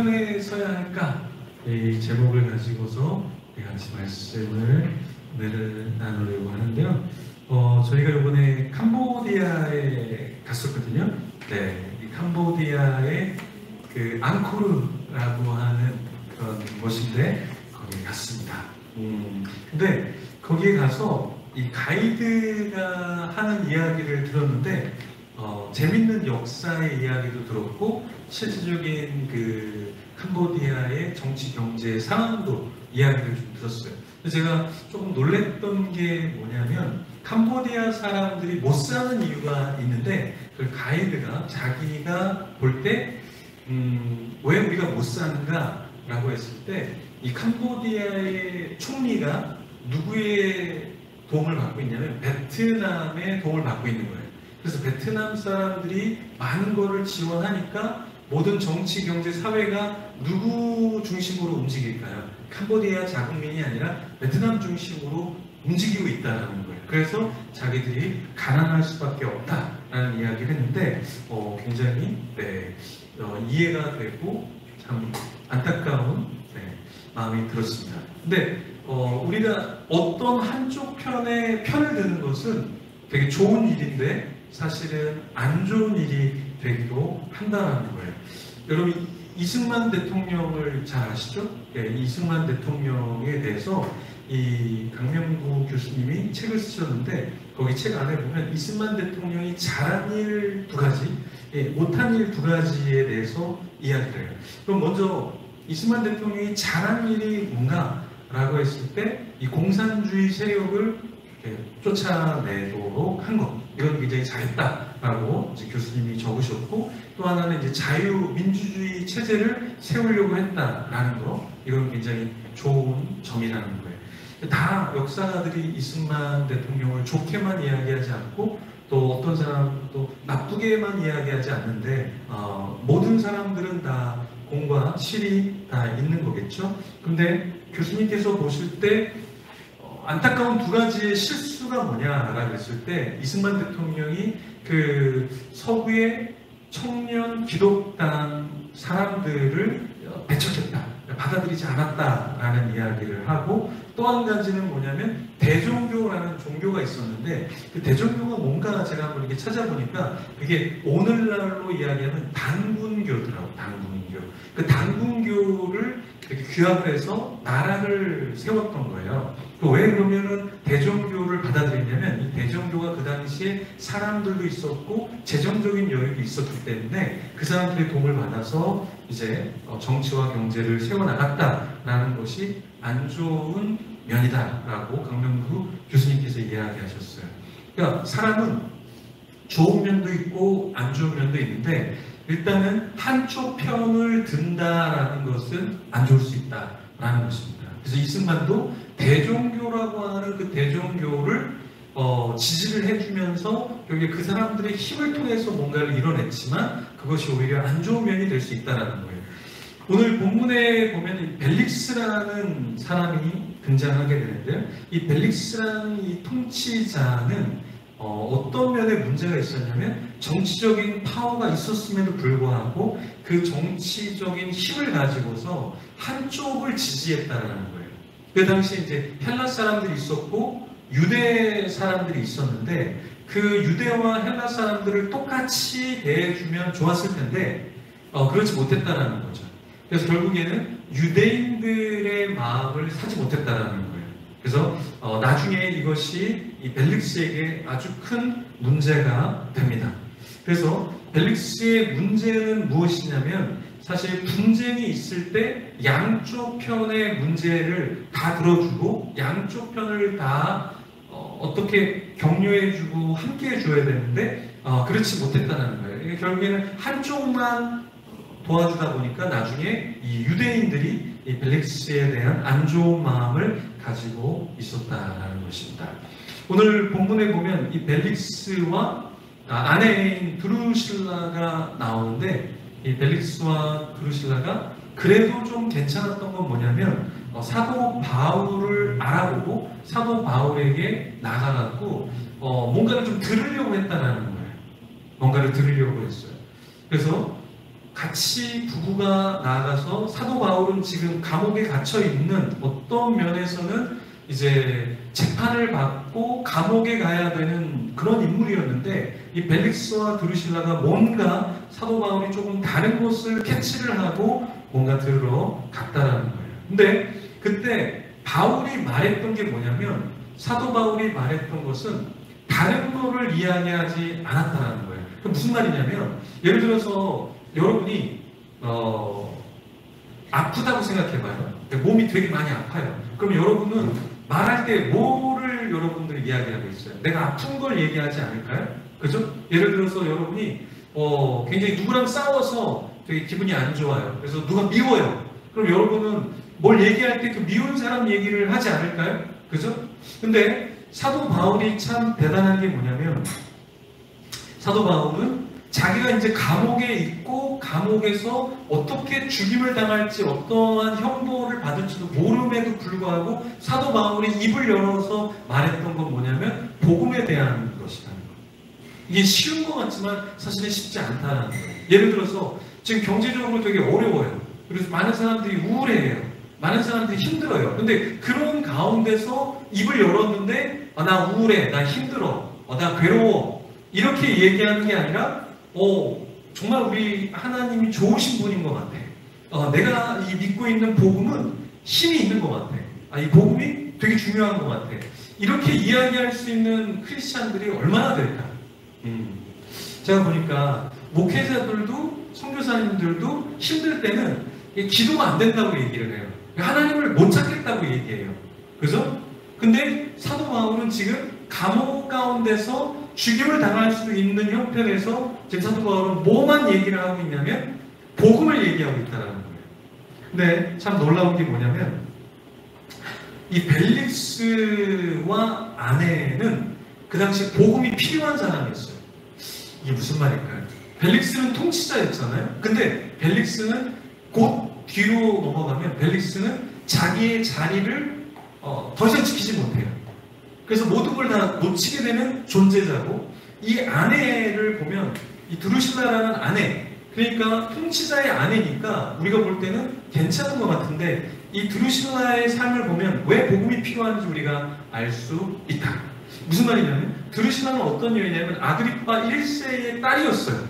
편에 서야 할까? 이 제목을 가지고서 같이 말씀을 나누려고 하는데요. 저희가 이번에 캄보디아에 갔었거든요. 네, 이 캄보디아의 그 앙코르라고 하는 그런 곳인데 거기에 갔습니다. 근데 거기에 가서 이 가이드가 하는 이야기를 들었는데 재밌는 역사의 이야기도 들었고 실질적인 그 캄보디아의 정치 경제 상황도 이야기를 좀 들었어요. 제가 조금 놀랬던 게 뭐냐면 캄보디아 사람들이 못 사는 이유가 있는데 그 가이드가 자기가 볼 때 왜 우리가 못 사는가 라고 했을 때 이 캄보디아의 총리가 누구의 도움을 받고 있냐면 베트남의 도움을 받고 있는 거예요. 그래서 베트남 사람들이 많은 거를 지원하니까 모든 정치, 경제, 사회가 누구 중심으로 움직일까요? 캄보디아 자국민이 아니라 베트남 중심으로 움직이고 있다는 거예요. 그래서 자기들이 가난할 수밖에 없다라는 이야기를 했는데 굉장히 이해가 되고 참 안타까운 마음이 들었습니다. 근데 우리가 어떤 한쪽 편에 편을 드는 것은 되게 좋은 일인데 사실은 안 좋은 일이 되기도 한다는 거예요. 여러분 이승만 대통령을 잘 아시죠? 이승만 대통령에 대해서 이 강명구 교수님이 책을 쓰셨는데 거기 책 안에 보면 이승만 대통령이 잘한 일 두 가지, 못한 일 두 가지에 대해서 이야기를 해요. 그럼 먼저 이승만 대통령이 잘한 일이 뭔가라고 했을 때 이 공산주의 세력을 쫓아내도록 한 것, 이건 굉장히 잘했다라고 이제 교수님이 적으셨고, 또 하나는 이제 자유민주주의 체제를 세우려고 했다라는 거, 이건 굉장히 좋은 점이라는 거예요. 다 역사가들이 이승만 대통령을 좋게만 이야기하지 않고 또 어떤 사람도 나쁘게만 이야기하지 않는데 모든 사람들은 다 공과 실이 다 있는 거겠죠. 근데 교수님께서 보실 때 안타까운 두 가지의 실수가 뭐냐라고 했을 때 이승만 대통령이 그 서구의 청년 기독당 사람들을 배척했다, 받아들이지 않았다라는 이야기를 하고, 또 한 가지는 뭐냐면 대종교라는 종교가 있었는데 그 대종교가 뭔가 제가 한번 이렇게 찾아보니까 그게 오늘날로 이야기하면 단군교더라고요. 단군교. 그 단군교를 이렇게 규합을 해서 나라를 세웠던 거예요. 왜 그러면은 대종교를 받아들이냐면 이 대종교가 그 당시에 사람들도 있었고 재정적인 여유도 있었기 때문에 그 사람들의 도움을 받아서 이제 정치와 경제를 세워나갔다라는 것이 안 좋은 면이다라고 강명구 교수님께서 이야기하셨어요. 그러니까 사람은 좋은 면도 있고 안 좋은 면도 있는데 일단은 한쪽 편을 든다라는 것은 안 좋을 수 있다라는 것입니다. 그래서 이승만도 대종교라고 하는 그 대종교를 지지를 해주면서 결국에 그 사람들의 힘을 통해서 뭔가를 이뤄냈지만 그것이 오히려 안 좋은 면이 될 수 있다는 거예요. 오늘 본문에 보면 벨릭스라는 사람이 등장하게 되는데요. 이 벨릭스라는 이 통치자는 어떤 면에 문제가 있었냐면 정치적인 파워가 있었음에도 불구하고 그 정치적인 힘을 가지고서 한쪽을 지지했다는 거예요. 그 당시에 이제 헬라 사람들이 있었고 유대 사람들이 있었는데 그 유대와 헬라 사람들을 똑같이 대해주면 좋았을 텐데 그렇지 못했다는 거죠. 그래서 결국에는 유대인들의 마음을 사지 못했다는 거예요. 그래서 나중에 이것이 이 벨릭스에게 아주 큰 문제가 됩니다. 그래서 벨릭스의 문제는 무엇이냐면 사실 분쟁이 있을 때 양쪽 편의 문제를 다 들어주고 양쪽 편을 다 어떻게 격려해주고 함께 해줘야 되는데 그렇지 못했다는 거예요. 결국에는 한쪽만 도와주다 보니까 나중에 이 유대인들이 이 벨릭스에 대한 안 좋은 마음을 가지고 있었다는 것입니다. 오늘 본문에 보면 이 벨릭스와 아내인 드루실라가 나오는데 이 벨릭스와 드루실라가 그래도 좀 괜찮았던 건 뭐냐면 사도 바울을 알아보고 사도 바울에게 나가갖고 뭔가를 좀 들으려고 했다는 거예요. 뭔가를 들으려고 했어요. 그래서 같이 부부가 나아가서 사도 바울은 지금 감옥에 갇혀 있는 어떤 면에서는 이제 재판을 받고 감옥에 가야 되는 그런 인물이었는데 이 벨릭스와 드루실라가 뭔가 사도 바울이 조금 다른 것을 캐치를 하고 뭔가 들어갔다라는 거예요. 근데 그때 바울이 말했던 게 뭐냐면 사도 바울이 말했던 것은 다른 거를 이야기하지 않았다는 거예요. 그 무슨 말이냐면 예를 들어서 여러분이 아프다고 생각해봐요. 몸이 되게 많이 아파요. 그럼 여러분은 말할 때 뭐를 여러분들이 이야기하고 있어요? 내가 아픈 걸 얘기하지 않을까요? 그죠? 예를 들어서 여러분이 굉장히 누구랑 싸워서 되게 기분이 안 좋아요. 그래서 누가 미워요. 그럼 여러분은 뭘 얘기할 때 그 미운 사람 얘기를 하지 않을까요? 그죠? 근데 사도 바울이 참 대단한 게 뭐냐면 사도 바울은 자기가 이제 감옥에 있고 감옥에서 어떻게 죽임을 당할지 어떠한 형벌을 받을지도 모름에도 불구하고 사도 바울이 입을 열어서 말했던 건 뭐냐면 복음에 대한 것이라는 거예요. 이게 쉬운 것 같지만 사실은 쉽지 않다는 거예요. 예를 들어서 지금 경제적으로 되게 어려워요. 그래서 많은 사람들이 우울해해요. 많은 사람들이 힘들어요. 근데 그런 가운데서 입을 열었는데 나 우울해, 나 힘들어, 나 괴로워 이렇게 얘기하는 게 아니라 정말 우리 하나님이 좋으신 분인 것 같아. 내가 이 믿고 있는 복음은 힘이 있는 것 같아. 이 복음이 되게 중요한 것 같아. 이렇게 이야기할 수 있는 크리스찬들이 얼마나 될까? 제가 보니까 목회자들도 선교사님들도 힘들 때는 기도가 안 된다고 얘기를 해요. 하나님을 못 찾겠다고 얘기해요. 그죠? 근데 사도 바울은 지금 감옥 가운데서 죽임을 당할 수 있는 형편에서 지금 사도 바울은 뭐만 얘기를 하고 있냐면 복음을 얘기하고 있다는 거예요. 근데 참 놀라운 게 뭐냐면 이 벨릭스와 아내는 그 당시 복음이 필요한 사람이었어요. 이게 무슨 말일까요? 벨릭스는 통치자였잖아요. 근데 벨릭스는 곧 뒤로 넘어가면 벨릭스는 자기의 자리를 더 이상 지키지 못해요. 그래서 모든 걸 다 놓치게 되는 존재자고 이 아내를 보면 이 드루실라라는 아내 그러니까 통치자의 아내니까 우리가 볼 때는 괜찮은 것 같은데 이 드루실라의 삶을 보면 왜 복음이 필요한지 우리가 알 수 있다. 무슨 말이냐면 드루실라는 어떤 여인이냐면 아그리파 1세의 딸이었어요.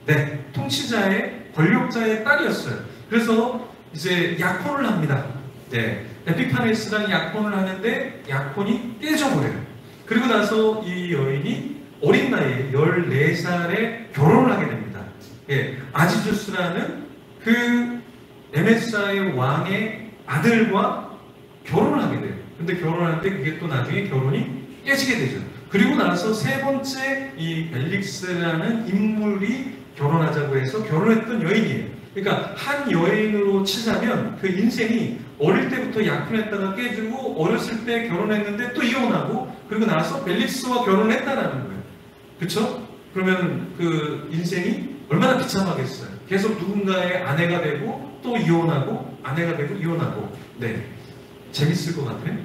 네, 통치자의 권력자의 딸이었어요. 그래서 이제 약혼을 합니다. 네, 에피파네스랑 약혼을 하는데 약혼이 깨져버려요. 그리고 나서 이 여인이 어린 나이에 14살에 결혼을 하게 됩니다. 예, 아지주스라는 그 MSI의 왕의 아들과 결혼을 하게 돼요. 근데 결혼하는데 그게 또 나중에 결혼이 깨지게 되죠. 그리고 나서 세 번째 이 벨릭스라는 인물이 결혼하자고 해서 결혼했던 여인이에요. 그러니까 한 여인으로 치자면 그 인생이 어릴 때부터 약혼했다가 깨지고 어렸을 때 결혼했는데 또 이혼하고 그리고 나서 벨릭스와 결혼을 했다라는 거예요. 그쵸? 그러면 그 인생이 얼마나 비참하겠어요. 계속 누군가의 아내가 되고 또 이혼하고 아내가 되고 이혼하고 네 재밌을 것 같아요.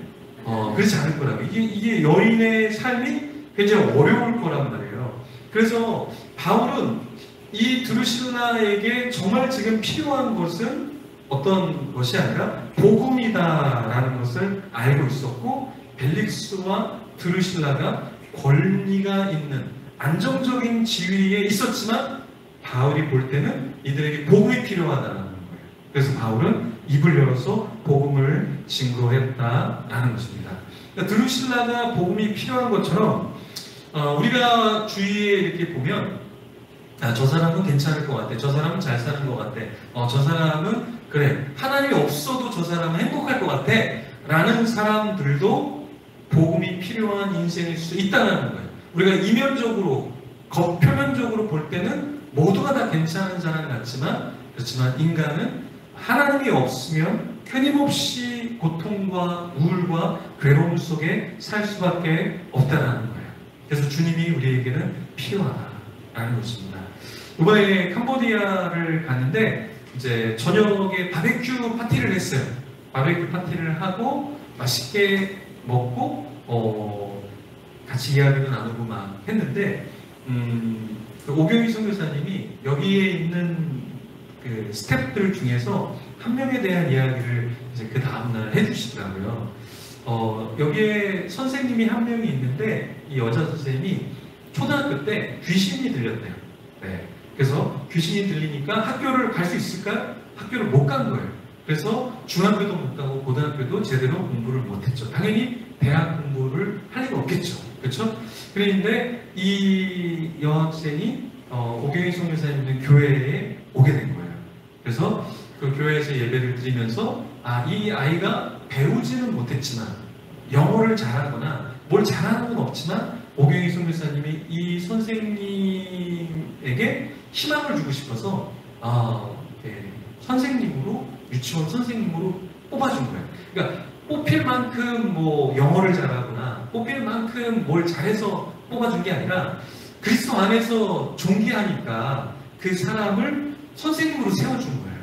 그렇지 않을 거라고. 이게 여인의 삶이 굉장히 어려울 거란 말이에요. 그래서 바울은 이 드루실라에게 정말 지금 필요한 것은 어떤 것이 아니라 복음이다라는 것을 알고 있었고 벨릭스와 드루실라가 권리가 있는 안정적인 지위에 있었지만 바울이 볼 때는 이들에게 복음이 필요하다는 거예요. 그래서 바울은 입을 열어서 복음을 증거했다라는 것입니다. 그러니까 드루실라가 복음이 필요한 것처럼 우리가 주위에 이렇게 보면 저 사람은 괜찮을 것 같아. 저 사람은 잘 사는 것 같아. 저 사람은 그래. 하나님이 없어도 저 사람은 행복할 것 같아. 라는 사람들도 복음이 필요한 인생일 수 있다는 거예요. 우리가 이면적으로, 겉표면적으로 볼 때는 모두가 다 괜찮은 사람 같지만 그렇지만 인간은 하나님이 없으면 끊임없이 고통과 우울과 괴로움 속에 살 수밖에 없다는 거예요. 그래서 주님이 우리에게는 필요하다라는 것입니다. 이번에 캄보디아를 갔는데 이제 저녁에 바베큐 파티를 했어요. 바베큐 파티를 하고 맛있게 먹고 같이 이야기도 나누고 막 했는데 그 오경희 선교사님이 여기에 있는 그 스태프들 중에서 한 명에 대한 이야기를 이제 그 다음날 해주시더라고요. 여기에 선생님이 한 명이 있는데 이 여자 선생님이 초등학교 때 귀신이 들렸대요. 네. 그래서 귀신이 들리니까 학교를 갈 수 있을까? 학교를 못 간 거예요. 그래서 중학교도 못 가고 고등학교도 제대로 공부를 못했죠. 당연히 대학 공부를 할 리가 없겠죠. 그렇죠? 그런데 이 여학생이 오경희 선교사님 있는 교회에 오게 된 거예요. 그래서 그 교회에서 예배를 드리면서 이 아이가 배우지는 못했지만 영어를 잘하거나 뭘 잘하는 건 없지만 오경희 선교사님이 이 선생님에게 희망을 주고 싶어서 선생님으로 유치원 선생님으로 뽑아준 거예요. 그러니까 뽑힐 만큼 뭐 영어를 잘하거나 뽑힐 만큼 뭘 잘해서 뽑아준 게 아니라 그리스도 안에서 존귀하니까 그 사람을 선생님으로 세워준 거예요.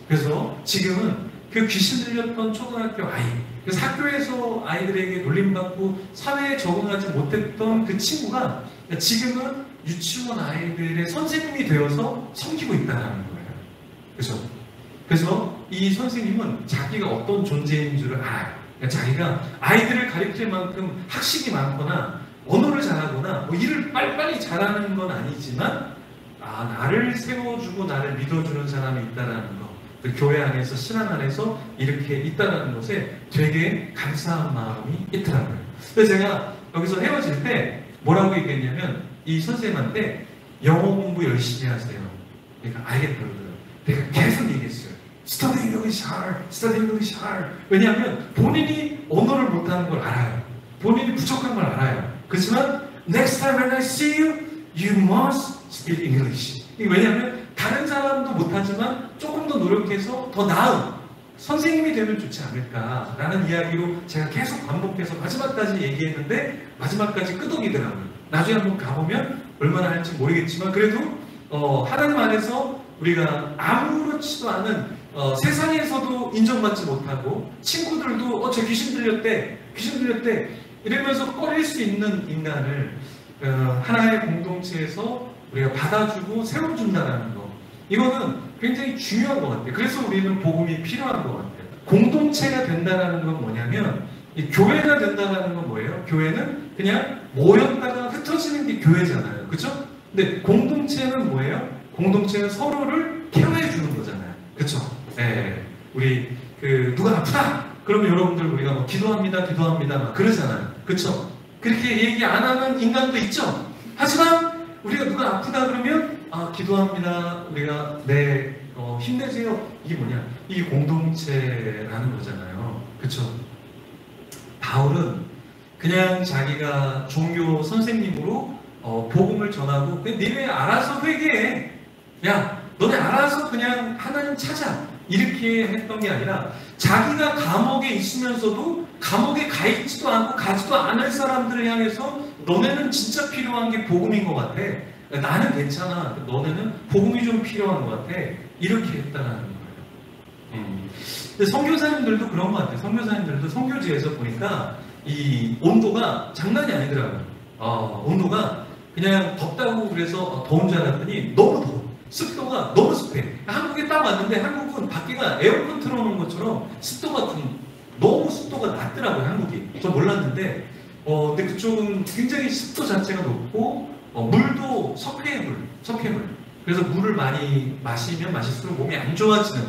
그래서 지금은 그 귀신 들렸던 초등학교 아이, 그래서 학교에서 아이들에게 놀림받고 사회에 적응하지 못했던 그 친구가 지금은 유치원 아이들의 선생님이 되어서 섬기고 있다는 거예요. 그렇죠? 그래서 이 선생님은 자기가 어떤 존재인 줄을 알아요. 그러니까 자기가 아이들을 가르칠 만큼 학식이 많거나 언어를 잘하거나 뭐 일을 빨리빨리 잘하는 건 아니지만 나를 세워주고 나를 믿어주는 사람이 있다는 거, 그 교회 안에서 신앙 안에서 이렇게 있다는 것에 되게 감사한 마음이 있더라고요. 그래서 제가 여기서 헤어질 때 뭐라고 얘기했냐면 이 선생님한테 영어 공부 열심히 하세요. 그러니까 알겠다고 그러더라고요. 내가 계속 얘기했어요. Study English hard, study English hard. 왜냐하면 본인이 언어를 못하는 걸 알아요. 본인이 부족한 걸 알아요. 그렇지만 Next time when I see you, you must speak English. 왜냐하면 다른 사람도 못하지만 조금 더 노력해서 더 나은 선생님이 되면 좋지 않을까라는 이야기로 제가 계속 반복해서 마지막까지 얘기했는데 마지막까지 끄덕이더라고요. 나중에 한번 가보면 얼마나 할지 모르겠지만 그래도 하나님 안에서 우리가 아무렇지도 않은 세상에서도 인정받지 못하고 친구들도 저 귀신 들렸대 이러면서 꺼릴 수 있는 인간을 하나의 공동체에서 우리가 받아주고 세워준다는 거, 이거는 굉장히 중요한 것 같아요. 그래서 우리는 복음이 필요한 것 같아요. 공동체가 된다는 건 뭐냐면 이 교회가 된다는 건 뭐예요? 교회는 그냥 모였다가 흩어지는 게 교회잖아요. 그렇죠? 근데 공동체는 뭐예요? 공동체는 서로를 케어해 주는 거잖아요. 그렇죠? 우리 누가 아프다 그러면 여러분들 우리가 뭐 기도합니다 막 그러잖아요. 그렇죠? 그렇게 얘기 안 하는 인간도 있죠. 하지만 우리가 누가 아프다 그러면 기도합니다. 우리가 힘내세요. 이게 뭐냐? 이게 공동체라는 거잖아요. 그렇죠? 바울은 그냥 자기가 종교 선생님으로 복음을 전하고 니네 알아서 회개해. 야, 너네 알아서 그냥 하나님 찾아. 이렇게 했던 게 아니라 자기가 감옥에 있으면서도 감옥에 가 있지도 않고 가지도 않을 사람들을 향해서 너네는 진짜 필요한 게 복음인 것 같아. 나는 괜찮아. 너네는 복음이 좀 필요한 것 같아. 이렇게 했다는 거예요. 근데 선교사님들도 그런 것 같아요. 선교사님들도 선교지에서 보니까 이 온도가 장난이 아니더라고요. 온도가 그냥 덥다고 그래서 더운 줄 알았더니 너무 더워. 습도가 너무 습해. 한국에 딱 왔는데 한국은 밖에가 에어컨 틀어놓은 것처럼 습도가 너무 습도가 낮더라고요. 한국이. 저 몰랐는데 근데 그쪽은 굉장히 습도 자체가 높고 물도 석회물. 그래서 물을 많이 마시면 마실수록 몸이 안 좋아지는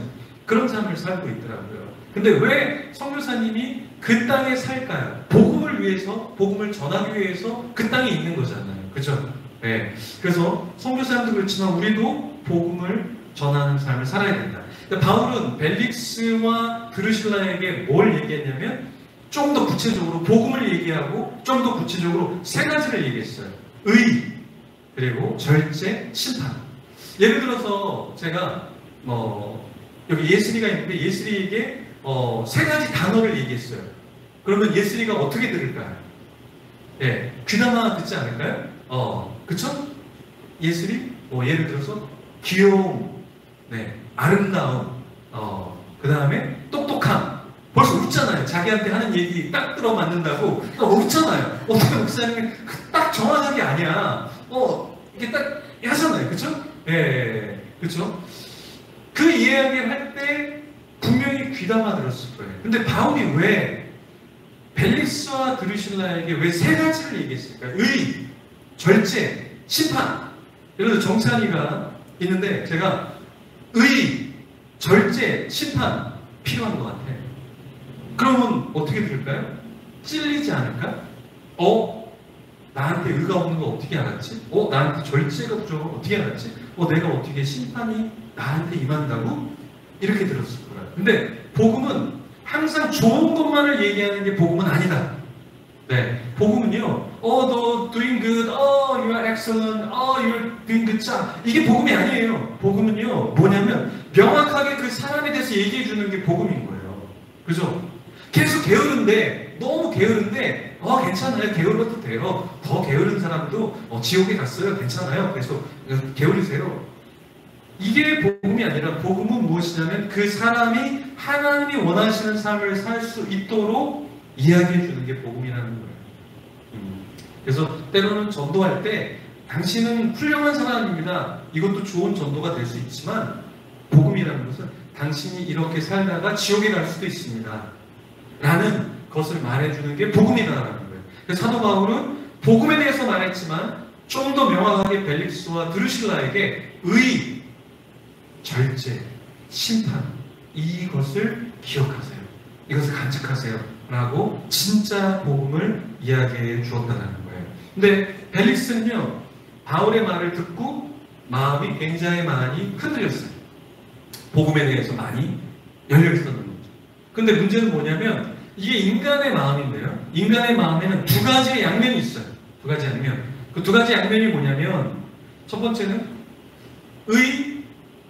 그런 삶을 살고 있더라고요. 근데 왜 선교사님이 그 땅에 살까요? 복음을 위해서, 복음을 전하기 위해서 그 땅에 있는 거잖아요. 그죠? 네. 그래서 선교사님도 그렇지만 우리도 복음을 전하는 삶을 살아야 된다. 그러니까 바울은 벨릭스와 드르실라에게 뭘 얘기했냐면 좀 더 구체적으로 복음을 얘기하고 좀 더 구체적으로 세 가지를 얘기했어요. 의, 그리고 절제, 심판. 예를 들어서 제가 여기 예슬이가 있는데 예슬이에게 세 가지 단어를 얘기했어요. 그러면 예슬이가 어떻게 들을까요? 예, 귀담아 듣지 않을까요? 그쵸? 예슬이 예를 들어서 귀여움, 아름다움, 그 다음에 똑똑함. 벌써 웃잖아요. 자기한테 하는 얘기 딱 들어맞는다고 웃잖아요. 어떻게 목사님이 딱 정확하게 아니야. 이게 딱 하잖아요. 그쵸? 예, 그쵸? 그 이렇게 이야기를 할 때 분명히 귀담아 들었을 거예요. 근데 바울이 왜 벨릭스와 드루실라에게 왜 세 가지를 얘기했을까요? 의, 절제, 심판. 예를 들어 정찬이가 있는데 제가 의, 절제, 심판 필요한 것 같아요. 그러면 어떻게 들을까요? 찔리지 않을까? 나한테 의가 없는 거 어떻게 알았지? 나한테 절제가 부족한 거 어떻게 알았지? 내가 어떻게 심판이 나한테 임한다고? 이렇게 들었을 거예요. 근데 복음은 항상 좋은 것만을 얘기하는 게 복음은 아니다. 네, 복음은요, 너 doing good, you are excellent, you're doing good job. 이게 복음이 아니에요. 복음은요, 뭐냐면 명확하게 그 사람에 대해서 얘기해 주는 게 복음인 거예요. 그죠? 계속 게으른데, 너무 게으른데, 괜찮아요. 게을러도 돼요. 더 게으른 사람도 지옥에 갔어요. 괜찮아요. 계속 게으르세요. 이게 복음이 아니라 복음은 무엇이냐면 그 사람이 하나님이 원하시는 삶을 살 수 있도록 이야기해 주는 게 복음이라는 거예요. 그래서 때로는 전도할 때 당신은 훌륭한 사람입니다. 이것도 좋은 전도가 될 수 있지만 복음이라는 것은 당신이 이렇게 살다가 지옥에 갈 수도 있습니다. 라는 것을 말해주는 게 복음이라는 거예요. 그래서 사도 바울은 복음에 대해서 말했지만 좀 더 명확하게 벨릭스와 드루실라에게 의, 절제, 심판 이것을 기억하세요. 이것을 간직하세요. 라고 진짜 복음을 이야기해 주었다는 거예요. 근데 벨릭스는요, 바울의 말을 듣고 마음이 굉장히 많이 흔들렸어요. 복음에 대해서 많이 열려있었는 거죠. 근데 문제는 뭐냐면 이게 인간의 마음인데요. 인간의 마음에는 두 가지의 양면이 있어요. 두 가지 양면. 그 두 가지 양면이 뭐냐면 첫 번째는 의,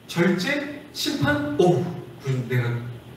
절제, 심판, 그럼 내가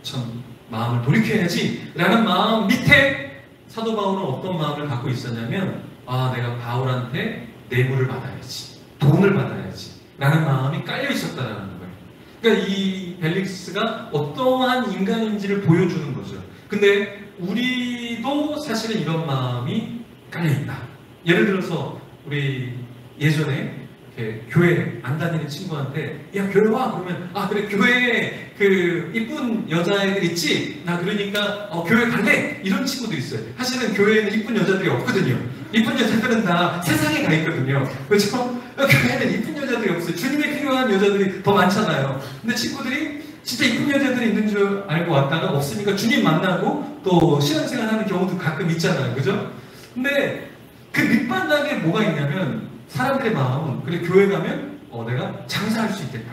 참 마음을 돌이켜야지 라는 마음 밑에 사도 바울은 어떤 마음을 갖고 있었냐면 내가 바울한테 뇌물을 받아야지, 돈을 받아야지 라는 마음이 깔려 있었다는 거예요. 그러니까 이 벨릭스가 어떠한 인간인지를 보여주는 거죠. 근데 우리도 사실은 이런 마음이 깔려 있다. 예를 들어서 우리 예전에 이렇게 교회 안 다니는 친구한테 야 교회 와 그러면 그래 교회에 그 이쁜 여자애들 있지 나 그러니까 교회 갈래 이런 친구도 있어요. 사실은 교회에는 이쁜 여자들이 없거든요. 이쁜 여자들은 다 세상에 가 있거든요. 그렇죠? 교회에는 이쁜 여자들이 없어요. 주님이 필요한 여자들이 더 많잖아요. 근데 친구들이 진짜 이쁜 여자들이 있는 줄 알고 왔다가 없으니까 주님 만나고 또 신앙생활 하는 경우도 가끔 있잖아요. 그죠? 근데 그 밑바닥에 뭐가 있냐면 사람들의 마음은 그래 교회 가면 내가 장사할 수 있겠다.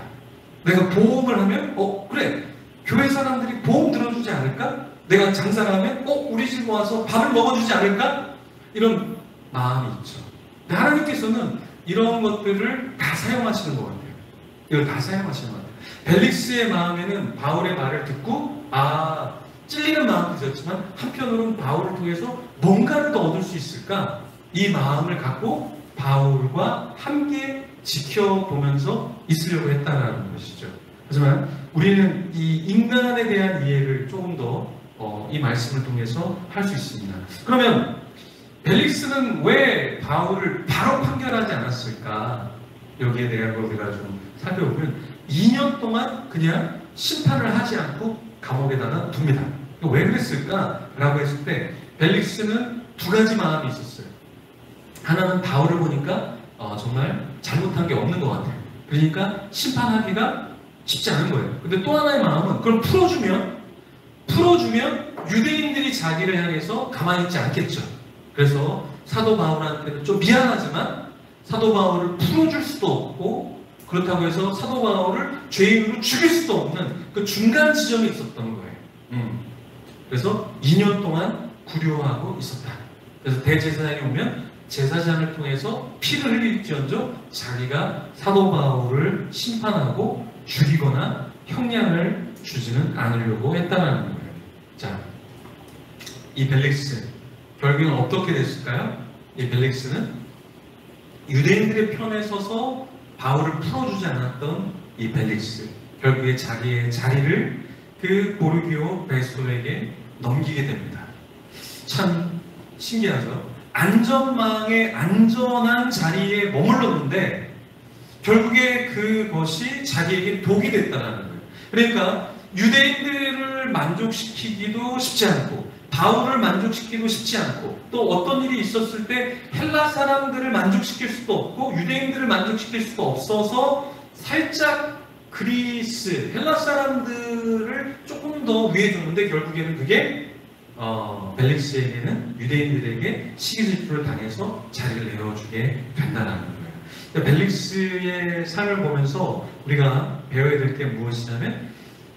내가 보험을 하면 그래 교회 사람들이 보험 들어주지 않을까? 내가 장사를 하면 우리 집 와서 밥을 먹어주지 않을까? 이런 마음이 있죠. 하나님께서는 이런 것들을 다 사용하시는 것 같아요. 이걸 다 사용하시는 것 같아요. 벨릭스의 마음에는 바울의 말을 듣고 찔리는 마음도 있었지만 한편으로는 바울을 통해서 뭔가를 더 얻을 수 있을까? 이 마음을 갖고 바울과 함께 지켜보면서 있으려고 했다는 것이죠. 하지만 우리는 이 인간에 대한 이해를 조금 더 이 말씀을 통해서 할 수 있습니다. 그러면 벨릭스는 왜 바울을 바로 판결하지 않았을까? 여기에 대한 걸 우리가 좀 살펴보면 2년 동안 그냥 심판을 하지 않고 감옥에다가 둡니다. 왜 그랬을까? 라고 했을 때 벨릭스는 두 가지 마음이 있었어요. 하나는 바울을 보니까 정말 잘못한 게 없는 것 같아요. 그러니까 심판하기가 쉽지 않은 거예요. 근데 또 하나의 마음은 그걸 풀어주면 유대인들이 자기를 향해서 가만히 있지 않겠죠. 그래서 사도 바울한테는 좀 미안하지만 사도 바울을 풀어줄 수도 없고 그렇다고 해서 사도 바울을 죄인으로 죽일 수도 없는 그 중간 지점이 있었던 거예요. 그래서 2년 동안 구려하고 있었다. 그래서 대제사장이 오면 제사장을 통해서 피를 흘릴지언정 자기가 사도 바울을 심판하고 죽이거나 형량을 주지는 않으려고 했다는 거예요. 자, 이 벨릭스 결국은 어떻게 됐을까요? 이 벨릭스는 유대인들의 편에 서서 바울을 풀어주지 않았던 이 벨릭스 결국에 자기의 자리를 그 고르기오 베소에게 넘기게 됩니다. 참 신기하죠? 안전망의 안전한 자리에 머물렀는데 결국에 그것이 자기에게 독이 됐다는 거예요. 그러니까 유대인들을 만족시키기도 쉽지 않고 바울을 만족시키기도 쉽지 않고 또 어떤 일이 있었을 때 헬라 사람들을 만족시킬 수도 없고 유대인들을 만족시킬 수도 없어서 살짝 그리스, 헬라 사람들을 조금 더 위에 줬는데 결국에는 그게 벨릭스에게는 유대인들에게 시기질투를 당해서 자리를 내어주게 된다는 거예요. 벨릭스의 삶을 보면서 우리가 배워야 될 게 무엇이냐면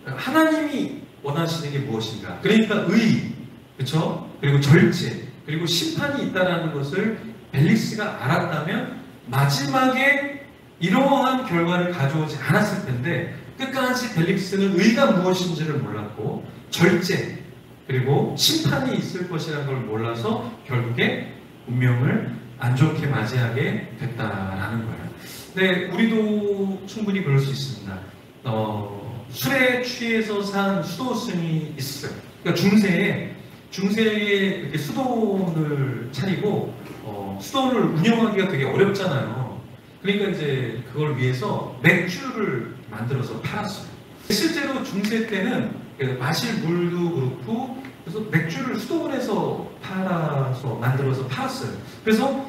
하나님이 원하시는 게 무엇인가. 그러니까 의, 그렇죠? 그리고 절제, 그리고 심판이 있다는 것을 벨릭스가 알았다면 마지막에 이러한 결과를 가져오지 않았을 텐데 끝까지 벨릭스는 의가 무엇인지를 몰랐고 절제 그리고 심판이 있을 것이라는 걸 몰라서 결국에 운명을 안 좋게 맞이하게 됐다라는 거예요. 근데 우리도 충분히 그럴 수 있습니다. 술에 취해서 산 수도승이 있어요. 그러니까 중세에 이렇게 수도를 차리고 수도를 운영하기가 되게 어렵잖아요. 그러니까 이제 그걸 위해서 맥주를 만들어서 팔았어요. 실제로 중세 때는 마실 물도 그렇고 그래서 맥주를 수도원에서 만들어서 팔았어요. 그래서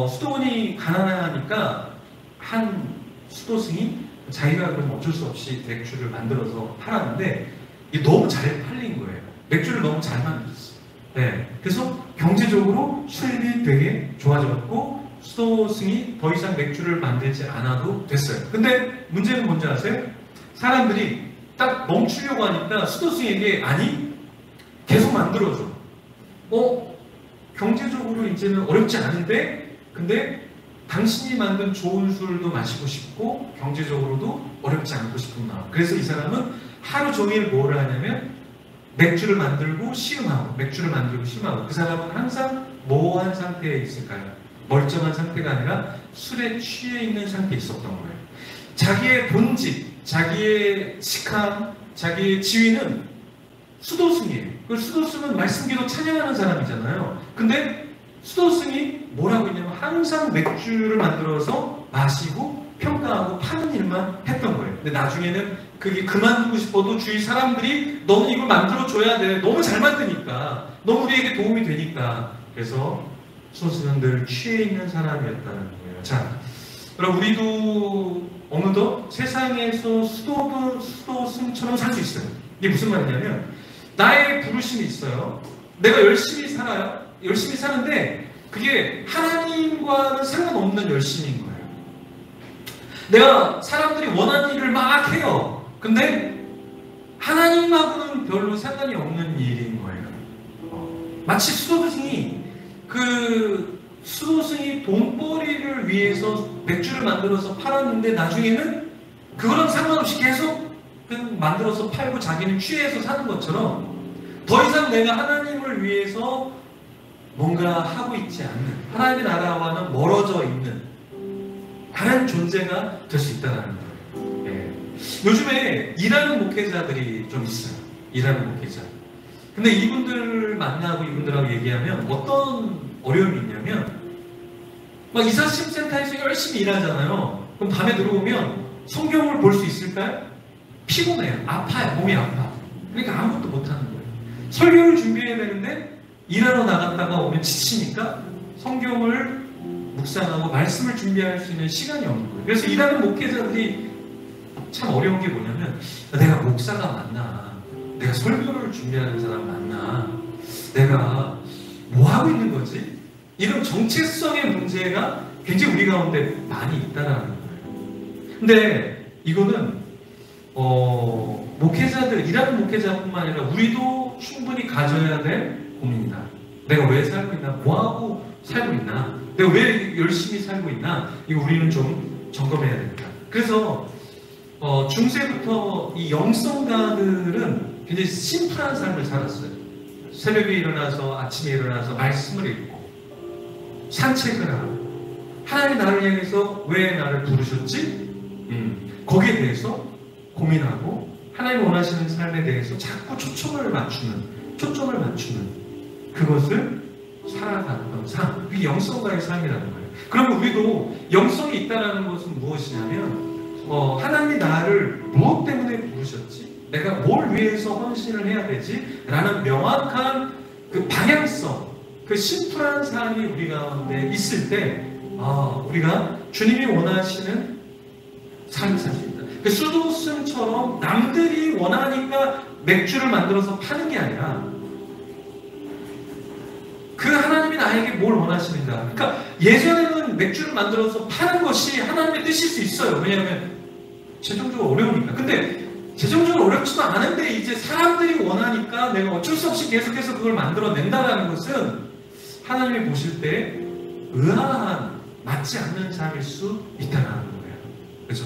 수도원이 가난하니까 한 수도승이 자기가 그럼 어쩔 수 없이 맥주를 만들어서 팔았는데 이게 너무 잘 팔린 거예요. 맥주를 너무 잘 만들었어요. 네. 그래서 경제적으로 수입이 되게 좋아졌고 수도승이 더 이상 맥주를 만들지 않아도 됐어요. 근데 문제는 뭔지 아세요? 사람들이 딱 멈추려고 하니까 수도승에게 아니 계속 만들어줘. 경제적으로 이제는 어렵지 않은데 근데 당신이 만든 좋은 술도 마시고 싶고 경제적으로도 어렵지 않고 싶은 마음. 그래서 이 사람은 하루 종일 뭐를 하냐면 맥주를 만들고 시음하고 맥주를 만들고 시음하고 그 사람은 항상 뭐한 상태에 있을까요? 멀쩡한 상태가 아니라 술에 취해 있는 상태에 있었던 거예요. 자기의 본질, 자기의 직함, 자기의 지위는 수도승이에요. 그 수도승은 말씀기도 찬양하는 사람이잖아요. 근데 수도승이 뭐라고 했냐면 항상 맥주를 만들어서 마시고 평가하고 파는 일만 했던 거예요. 근데 나중에는 그게 그만두고 싶어도 주위 사람들이 너는 이걸 만들어줘야 돼. 너무 잘 만드니까. 너무 우리에게 도움이 되니까. 그래서 수도승은 늘 취해 있는 사람이었다는 거예요. 자, 그럼 우리도 어느덧 세상에서 수도승처럼 살 수 있어요. 이게 무슨 말이냐면 나의 부르심이 있어요. 내가 열심히 살아요. 열심히 사는데 그게 하나님과는 상관없는 열심인 거예요. 내가 사람들이 원하는 일을 막 해요. 근데 하나님하고는 별로 상관이 없는 일인 거예요. 마치 수도승이 돈벌이를 위해서 맥주를 만들어서 팔았는데 나중에는 그거랑 상관없이 계속 만들어서 팔고 자기는 취해서 사는 것처럼 더 이상 내가 하나님을 위해서 뭔가 하고 있지 않는 하나님의 나라와는 멀어져 있는 다른 존재가 될 수 있다는 거예요. 예. 요즘에 일하는 목회자들이 좀 있어요. 일하는 목회자. 근데 이분들을 만나고 이분들하고 얘기하면 어떤 어려움이 있냐면 막 이사심센터에서 열심히 일하잖아요. 그럼 밤에 들어오면 성경을 볼 수 있을까요? 피곤해요. 아파요. 몸이 아파. 그러니까 아무것도 못하는 거예요. 설교를 준비해야 되는데 일하러 나갔다가 오면 지치니까 성경을 묵상하고 말씀을 준비할 수 있는 시간이 없는 거예요. 그래서 일하는 목회자들이 참 어려운 게 뭐냐면 내가 목사가 맞나? 내가 설교를 준비하는 사람 맞나? 내가 뭐 하고 있는 거지? 이런 정체성의 문제가 굉장히 우리 가운데 많이 있다라는 거예요. 근데 이거는 목회자들, 일하는 목회자뿐만 아니라 우리도 충분히 가져야 될 고민이다. 내가 왜 살고 있나? 뭐하고 살고 있나? 내가 왜 열심히 살고 있나? 이거 우리는 좀 점검해야 됩니다. 그래서 중세부터 이 영성가들은 굉장히 심플한 삶을 살았어요. 새벽에 일어나서 아침에 일어나서 말씀을 읽고 산책을 하고 하나님 나를 향해서 왜 나를 부르셨지? 거기에 대해서 고민하고 하나님 원하시는 삶에 대해서 자꾸 초점을 맞추는 그것을 살아갔던 삶, 그게 영성가의 삶이라는 거예요. 그러면 우리도 영성이 있다는 것은 무엇이냐면 하나님이 나를 무엇 때문에 부르셨지? 내가 뭘 위해서 헌신을 해야 되지? 라는 명확한 그 방향성, 그 심플한 삶이 우리 가운데 있을 때 우리가 주님이 원하시는 삶을 살 수 있다. 그 수도승처럼 남들이 원하니까 맥주를 만들어서 파는 게 아니라 그 하나님이 나에게 뭘 원하시는가. 그러니까 예전에는 맥주를 만들어서 파는 것이 하나님의 뜻일 수 있어요. 왜냐하면 재정적으로 어려우니까. 근데 재정적으로 어렵지도 않은데 이제 사람들이 원하니까 내가 어쩔 수 없이 계속해서 그걸 만들어낸다는 것은 하나님이 보실 때 의아한, 맞지 않는 삶일 수 있다는 거예요. 그렇죠?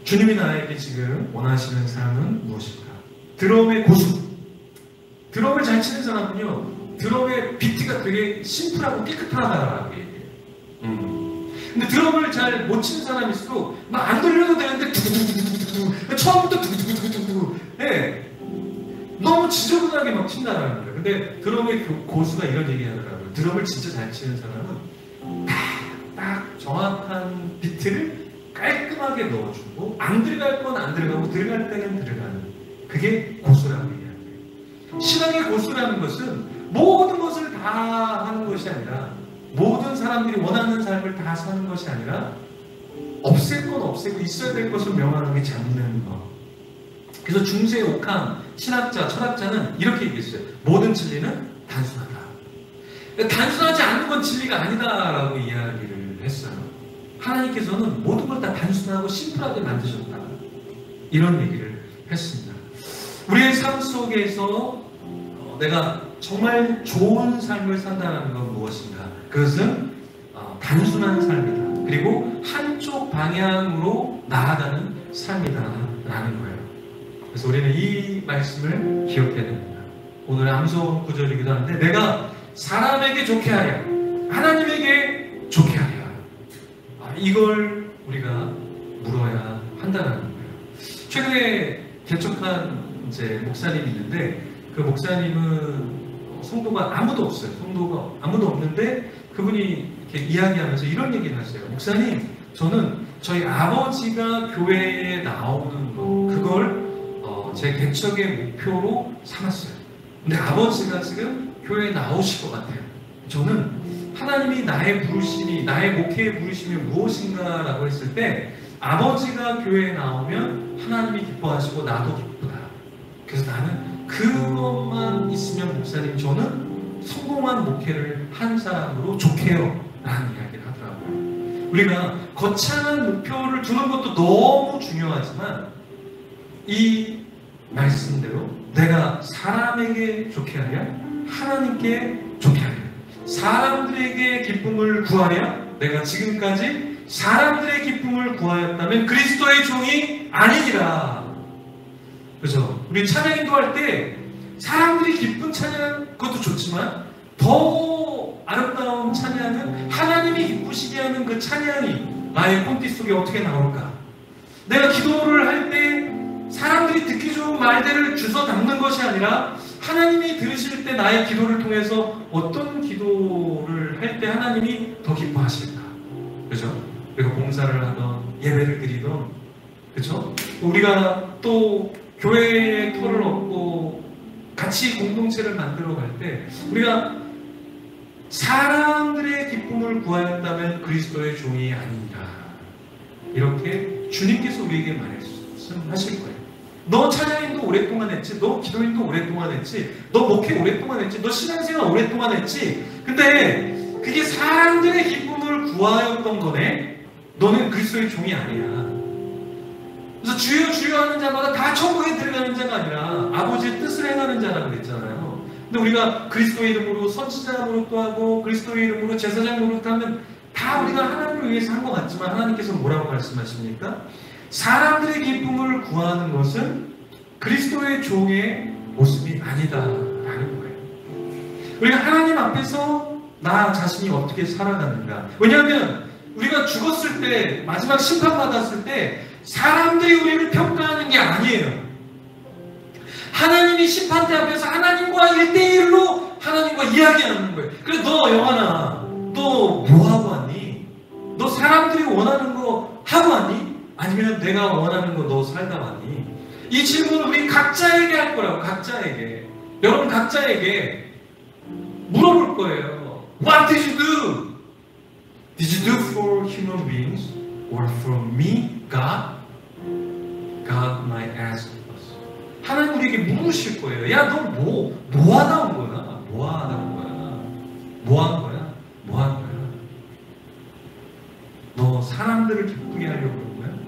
주님이 나에게 지금 원하시는 삶은 무엇일까? 드럼의 고수. 드럼을 잘 치는 사람은요, 드럼의 비트가 되게 심플하고 깨끗하다라고 얘기해요. 근데 드럼을 잘 못 치는 사람일수록 막 안 돌려도 되는데 두두두두두두 처음부터 두두두두두 너무 지저분하게 막 친다라는 거예요. 근데 드럼의 고수가 이런 얘기 하더라고요. 드럼을 진짜 잘 치는 사람은 딱 정확한 비트를 깔끔하게 넣어주고 안 들어갈 건 안 들어가고 들어갈 때는 들어가는, 그게 고수라고 얘기합니다. 신앙의 고수라는 것은 모든 것을 다 하는 것이 아니라, 모든 사람들이 원하는 삶을 다 사는 것이 아니라 없앨 건 없애고 있어야 될 것을 명확하게 잡는 것. 그래서 중세 옥함 신학자, 철학자는 이렇게 얘기했어요. 모든 진리는 단순하다. 단순하지 않는 건 진리가 아니다라고 이야기를 했어요. 하나님께서는 모든 걸 다 단순하고 심플하게 만드셨다. 이런 얘기를 했습니다. 우리의 삶 속에서 내가 정말 좋은 삶을 산다는 건 무엇인가? 그것은 단순한 삶이다. 그리고 한쪽 방향으로 나아가는 삶이다라는 거예요. 그래서 우리는 이 말씀을 기억해야 됩니다. 오늘 암송 구절이기도 한데, 내가 사람에게 좋게 하랴, 하나님에게 좋게 하랴. 이걸 우리가 물어야 한다는 거예요. 최근에 개척한 이제 목사님이 있는데, 그 목사님은 성도가 아무도 없어요. 성도가 아무도 없는데 그분이 이렇게 이야기하면서 이런 얘기를 하세요. 목사님, 저는 저희 아버지가 교회에 나오는 거, 그걸 제 개척의 목표로 삼았어요. 근데 아버지가 지금 교회에 나오실 것 같아요. 저는 하나님이 나의 부르심이, 나의 목회의 부르심이 무엇인가라고 했을 때, 아버지가 교회에 나오면 하나님이 기뻐하시고 나도 기쁘다. 그래서 나는 그것만 있으면 목사님, 저는 성공한 목회를 한 사람으로 좋게요 라는 이야기를 하더라고요. 우리가 거창한 목표를 두는 것도 너무 중요하지만, 이 말씀대로 내가 사람에게 좋게 하랴, 하나님께 좋게 하랴, 사람들에게 기쁨을 구하랴, 내가 지금까지 사람들의 기쁨을 구하였다면 그리스도의 종이 아니니라. 그죠? 우리 찬양 인도할 때 사람들이 기쁜 찬양, 그것도 좋지만 더 아름다운 찬양은 하나님이 기쁘시게 하는 그 찬양이 나의 콘티 속에 어떻게 나올까? 내가 기도를 할 때 사람들이 듣기 좋은 말들을 주워 담는 것이 아니라, 하나님이 들으실 때 나의 기도를 통해서 어떤 기도를 할 때 하나님이 더 기뻐하실까? 그죠? 우리가 봉사를 하던, 예배를 드리던, 그죠? 우리가 또 교회의 터를 얻고 같이 공동체를 만들어 갈 때, 우리가 사람들의 기쁨을 구하였다면 그리스도의 종이 아니니라. 이렇게 주님께서 우리에게 말씀하실 거예요. 너 찬양인도 오랫동안 했지, 너 기도인도 오랫동안 했지, 너 목회 오랫동안 했지, 너 신앙생활 오랫동안 했지. 근데 그게 사람들의 기쁨을 구하였던 거네. 너는 그리스도의 종이 아니야. 그래서 주여 주여 하는 자마다 다 천국에 들어가는 자가 아니라 아버지의 뜻을 행하는 자라고 그랬잖아요. 근데 우리가 그리스도의 이름으로 선지자 노릇도 하고 그리스도의 이름으로 제사장 노릇도 하면 다 우리가 하나님을 위해서 한 것 같지만, 하나님께서 뭐라고 말씀하십니까? 사람들의 기쁨을 구하는 것은 그리스도의 종의 모습이 아니다라는 거예요. 우리가 하나님 앞에서 나 자신이 어떻게 살아가는가. 왜냐하면 우리가 죽었을 때, 마지막 심판받았을 때 사람들이 우리를 평가하는 게 아니에요. 하나님이 심판대 앞에서 하나님과 1대1로 하나님과 이야기하는 거예요. 그래서 너 영환아, 너 뭐하고 왔니? 너 사람들이 원하는 거 하고 왔니? 아니면 내가 원하는 거 너 살다 왔니? 이 질문을 우리 각자에게 할 거라고. 각자에게. 여러분 각자에게 물어볼 거예요. What did you do? Did you do for human beings or for me, God? God might ask us. 하나님 우리에게 물으실 거예요. 야, 너 뭐 하다 온 거야? 뭐 하다 온 거야? 뭐 한 거야? 뭐 한 거야? 너 사람들을 기쁘게 하려고 그런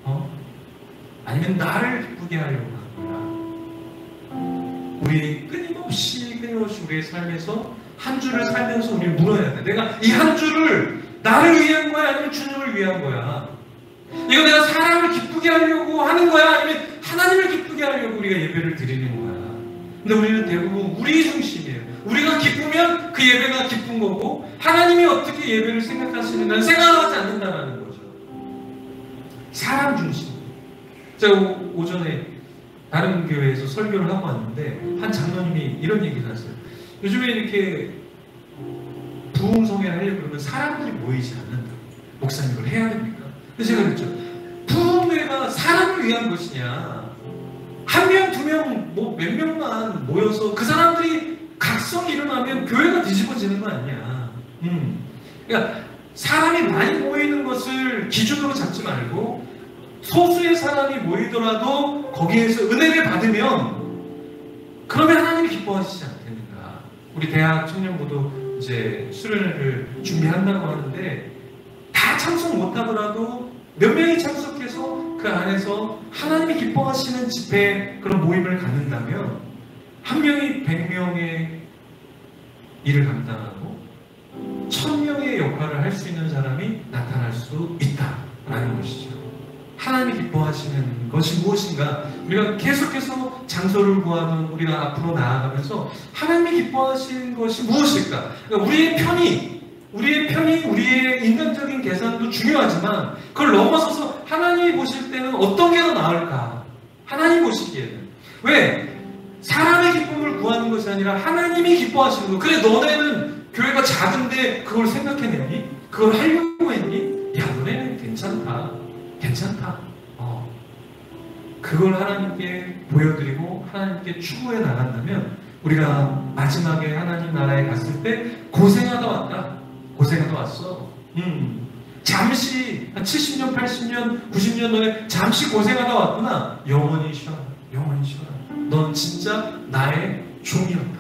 거야? 아니면 나를 기쁘게 하려고 하는 거야? 우리 끊임없이 우리의 삶에서 한 주를 살면서 우리 물어야 돼. 내가 이 한 주를 나를 위한 거야? 아니면 주님을 위한 거야? 이거 내가 사람을 기쁘게 하려고 하는 거야? 아니면 하나님을 기쁘게 하려고 우리가 예배를 드리는 거야? 근데 우리는 대부분 우리 중심이에요. 우리가 기쁘면 그 예배가 기쁜 거고 하나님이 어떻게 예배를 생각하시는가는 생각하지 않는다는 거죠. 사람 중심. 제가 오전에 다른 교회에서 설교를 하고 왔는데 한 장로님이 이런 얘기를 하셨어요. 요즘에 이렇게 부흥성회를 하려고 그러면 사람들이 모이지 않는다. 목사님 이걸 해야 됩니까? 그래서 제가 그랬죠. 부흥회가 사람을 위한 것이냐? 한 명, 두 명, 몇 명만 모여서 그 사람들이 각성이 일어나면 교회가 뒤집어지는 거 아니야. 그러니까 사람이 많이 모이는 것을 기준으로 잡지 말고 소수의 사람이 모이더라도 거기에서 은혜를 받으면 그러면 하나님이 기뻐하시지 않겠는가. 우리 대학 청년부도 이제 수련회를 준비한다고 하는데 다 참석 못하더라도 몇 명이 참석해서 그 안에서 하나님이 기뻐하시는 집회 그런 모임을 갖는다면 한 명이 100명의 일을 감당하고 1000명의 역할을 할 수 있는 사람이 나타날 수 있다라는 것이죠. 하나님이 기뻐하시는 것이 무엇인가? 우리가 계속해서 장소를 구하는 우리가 앞으로 나아가면서 하나님이 기뻐하시는 것이 무엇일까? 그러니까 우리의 편이, 우리의 인간적인 계산도 중요하지만 그걸 넘어서서 하나님이 보실 때는 어떤 게 더 나을까? 하나님 보시기에는. 왜? 사람의 기쁨을 구하는 것이 아니라 하나님이 기뻐하시는 거. 그래, 너네는 교회가 작은데 그걸 생각해냈니? 그걸 하려고 했니? 야, 너네는 괜찮다. 그걸 하나님께 보여드리고 하나님께 추구해 나간다면 우리가 마지막에 하나님 나라에 갔을 때 고생하다 왔어. 잠시 한 70년, 80년, 90년 전에 잠시 고생하다 왔구나. 영원히 쉬어. 넌 진짜 나의 종이었다.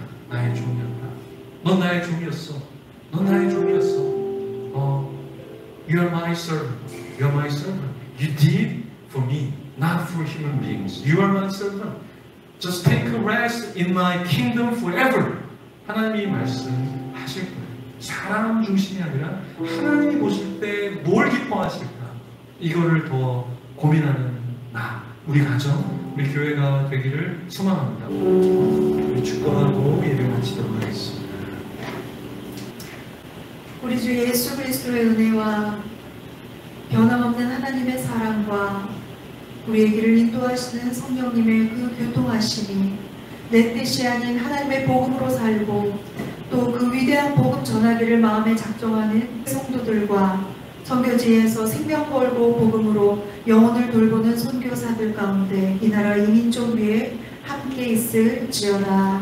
넌 나의 종이었어. You are my servant. You did for me, not for human beings. You are my servant. Just take a rest in my kingdom forever. 하나님이 말씀하실 거예요. 사람 중심이 아니라 하나님이 보실 때 뭘 기뻐하실까? 이거를 더 고민하는 우리 가정, 우리 교회가 되기를 소망합니다. 우리 축도하고 예배 마치도록 하겠습니다. 우리 주 예수 그리스도의 은혜와 변함없는 하나님의 사랑과 우리의 길을 인도하시는 성령님의 그 교통하심이 내 뜻이 아닌 하나님의 복음으로 살고 또 그 위대한 복음 전하기를 마음에 작정하는 성도들과 선교지에서 생명 걸고 복음으로 영혼을 돌보는 선교사들 가운데 이 나라 이민족 위에 함께 있을지어다.